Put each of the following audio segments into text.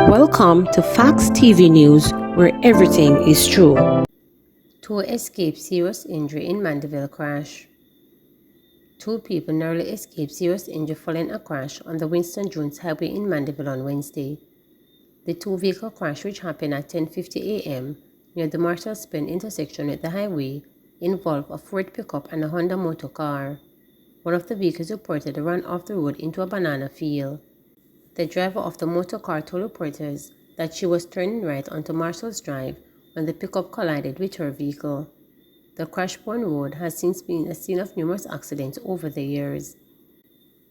Welcome to Facts TV News, where everything is true. Two escape serious injury in Mandaville crash. Two people narrowly escaped serious injury following a crash on the Winston Jones Highway in Mandaville on Wednesday. The two-vehicle crash, which happened at 10:50 a.m. near the Marshall Spin intersection with the highway, involved a Ford pickup and a Honda motor car. One of the vehicles reported ran off the road into a banana field. The driver of the motor car told reporters that she was turning right onto Marshall's Drive when the pickup collided with her vehicle. The crash-prone road has since been a scene of numerous accidents over the years.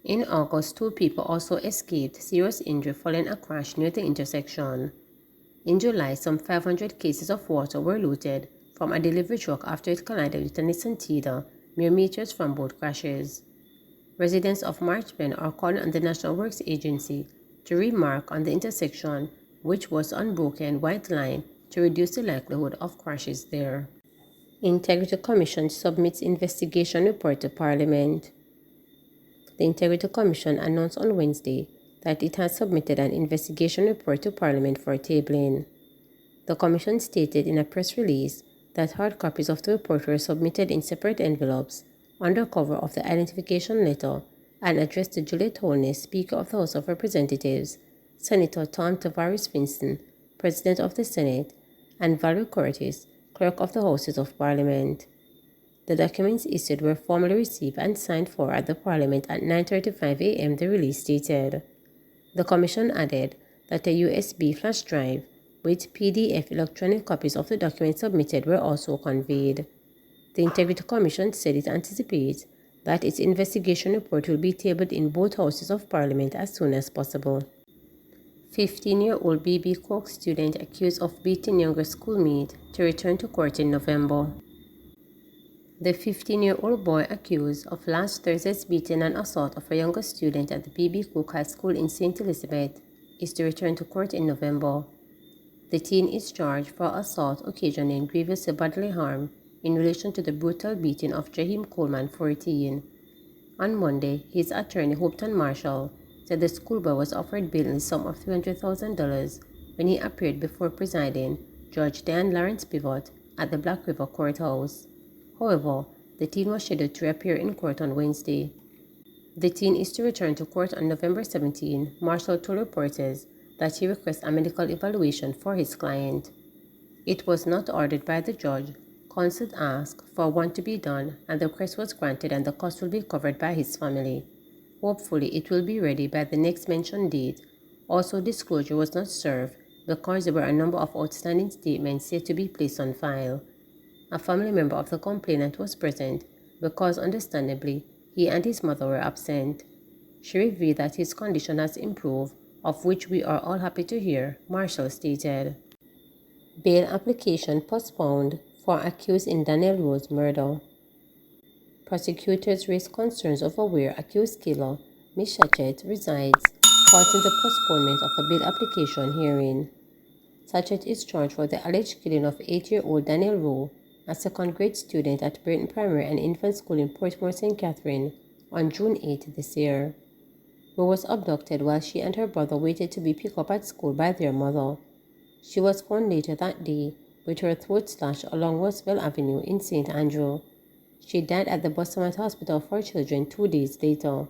In August, two people also escaped serious injury following a crash near the intersection. In July, some 500 cases of water were looted from a delivery truck after it collided with a Nissan Tiida mere meters from both crashes. Residents of March Bend are calling on the National Works Agency to remark on the intersection, which was unbroken white line, to reduce the likelihood of crashes there. Integrity Commission submits investigation report to Parliament. The Integrity Commission announced on Wednesday that it has submitted an investigation report to Parliament for tabling. The Commission stated in a press release that hard copies of the report were submitted in separate envelopes under cover of the identification letter and addressed to Juliet Holness, Speaker of the House of Representatives, Senator Tom Tavares Finson, President of the Senate, and Valerie Curtis, Clerk of the Houses of Parliament. The documents issued were formally received and signed for at the Parliament at 9:35 a.m., the release stated. The Commission added that a USB flash drive with PDF electronic copies of the documents submitted were also conveyed. The Integrity Commission said it anticipates that its investigation report will be tabled in both houses of Parliament as soon as possible. 15-year-old BB Cork student accused of beating younger schoolmate to return to court in November. The 15-year-old boy accused of last Thursday's beating and assault of a younger student at the BB Cook High School in St. Elizabeth is to return to court in November. The teen is charged for assault occasioning grievous bodily harm in relation to the brutal beating of Jaheim Coleman, 14. On Monday, his attorney, Hopeton Marshall, said the schoolboy was offered bail in the sum of $300,000 when he appeared before presiding Judge Dan Lawrence Pivot at the Black River Courthouse. However, the teen was scheduled to appear in court on Wednesday. The teen is to return to court on November 17. Marshall told reporters that he requests a medical evaluation for his client. It was not ordered by the judge. Counsel asked for one to be done, and the request was granted, and the cost will be covered by his family. Hopefully, it will be ready by the next mentioned date. Also, disclosure was not served because there were a number of outstanding statements yet to be placed on file. A family member of the complainant was present because, understandably, he and his mother were absent. She revealed that his condition has improved, of which we are all happy to hear, Marshall stated. Bail application postponed for accused in Daniel Rose murder. Prosecutors raised concerns over where accused killer, Ms. Sachet, resides, causing the postponement of a bail application hearing. Sachet is charged for the alleged killing of 8-year-old Daniel Rowe, a second-grade student at Brayton Primary and Infant School in Portmore, St. Catherine, on June 8 this year. Rowe was abducted while she and her brother waited to be picked up at school by their mother. She was found later that day with her throat slashed along Roosevelt Avenue in St. Andrew. She died at the Boston Hospital for Children 2 days later.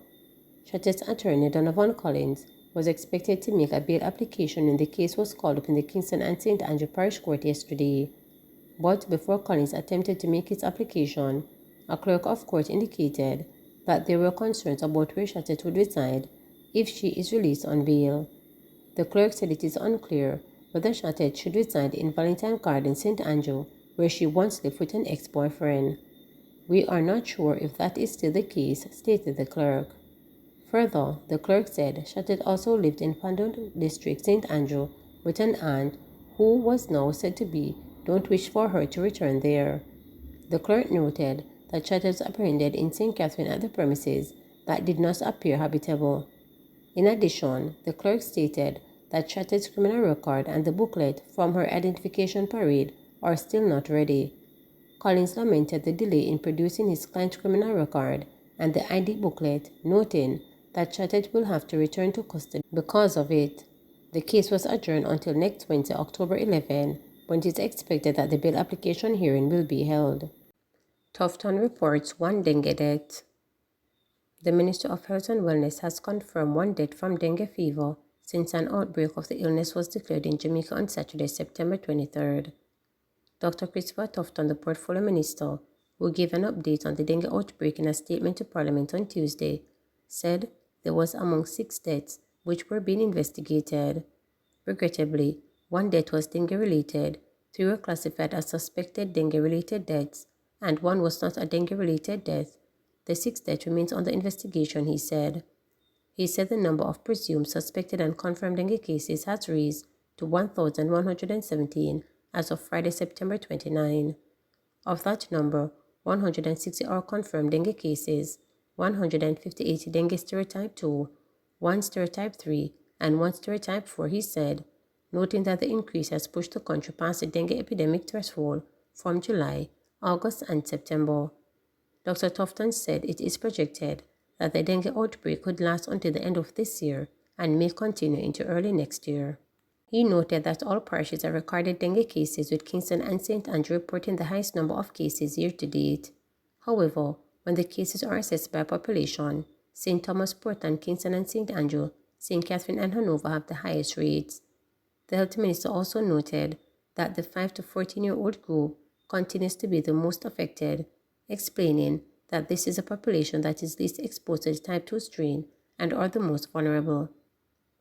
Sachet's attorney, Donovan Collins, was expected to make a bail application when the case was called up in the Kingston and St. Andrew Parish Court yesterday. But before Collins attempted to make his application, a clerk of court indicated that there were concerns about where Sachet would reside if she is released on bail. The clerk said it is unclear whether Sachet should reside in Valentine Garden, St. Andrew, where she once lived with an ex-boyfriend. We are not sure if that is still the case, stated the clerk. Further, the clerk said Sachet also lived in Pandon District, St. Andrew, with an aunt who was now said to be don't wish for her to return there. The clerk noted that Sachet was apprehended in St. Catherine at the premises that did not appear habitable. In addition, the clerk stated that Sachet's criminal record and the booklet from her identification parade are still not ready. Collins lamented the delay in producing his client's criminal record and the ID booklet, noting that Sachet will have to return to custody because of it. The case was adjourned until next Wednesday, October 11, when it is expected that the bail application hearing will be held. Tufton reports 1 dengue death. The Ministry of Health and Wellness has confirmed 1 death from dengue fever since an outbreak of the illness was declared in Jamaica on Saturday, September 23rd. Dr. Christopher Tufton, the portfolio minister, who gave an update on the dengue outbreak in a statement to Parliament on Tuesday, said there was among 6 deaths which were being investigated. Regrettably, 1 death was dengue-related, 3 were classified as suspected dengue-related deaths, and 1 was not a dengue-related death. The 6th death remains under investigation, he said. He said the number of presumed suspected and confirmed dengue cases has raised to 1,117 as of Friday, September 29. Of that number, 160 are confirmed dengue cases, 158 dengue stereotype 2, 1 stereotype 3, and 1 stereotype 4, he said, noting that the increase has pushed the country past the dengue epidemic threshold from July, August, and September. Dr. Tufton said it is projected that the dengue outbreak could last until the end of this year and may continue into early next year. He noted that all parishes have recorded dengue cases, with Kingston and St. Andrew reporting the highest number of cases year to date. However, when the cases are assessed by population, St. Thomas, Portland, Kingston, and St. Andrew, St. Catherine, and Hanover have the highest rates. The health minister also noted that the 5 to 14-year-old group continues to be the most affected, explaining that this is a population that is least exposed to the type 2 strain and are the most vulnerable.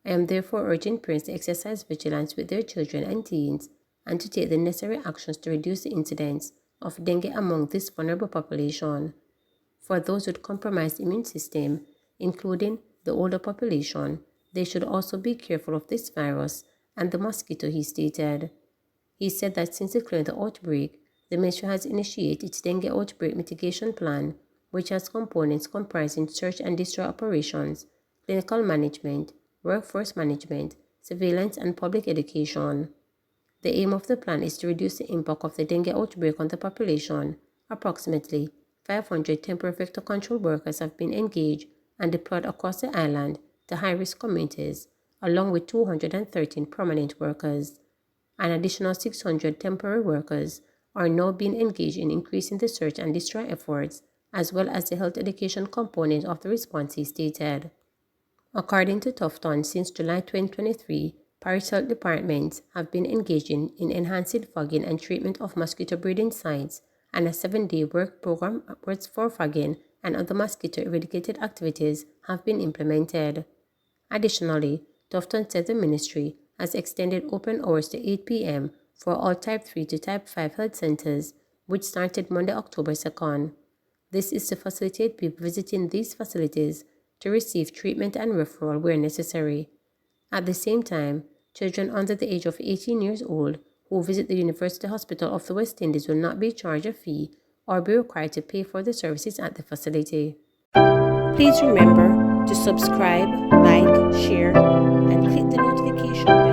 I am therefore urging parents to exercise vigilance with their children and teens and to take the necessary actions to reduce the incidence of dengue among this vulnerable population. For those with compromised immune system, including the older population, they should also be careful of this virus and the mosquito, he stated. He said that since declaring the outbreak, the ministry has initiated its dengue outbreak mitigation plan, which has components comprising search and destroy operations, clinical management, workforce management, surveillance, and public education. The aim of the plan is to reduce the impact of the dengue outbreak on the population. Approximately 500 temporary vector control workers have been engaged and deployed across the island to high-risk communities, along with 213 permanent workers. An additional 600 temporary workers are now being engaged in increasing the search and destroy efforts, as well as the health education component of the response, he stated. According to Tufton, since July 2023, parish health departments have been engaging in enhanced fogging and treatment of mosquito breeding sites, and a 7-day work program upwards for fogging and other mosquito-eradicated activities have been implemented. Additionally, Tufton said the ministry has extended open hours to 8 p.m. for all Type 3 to Type 5 health centers, which started Monday, October 2nd. This is to facilitate people visiting these facilities to receive treatment and referral where necessary. At the same time, children under the age of 18 years old who visit the University Hospital of the West Indies will not be charged a fee or be required to pay for the services at the facility. Please remember to subscribe, like, share, and click the notification bell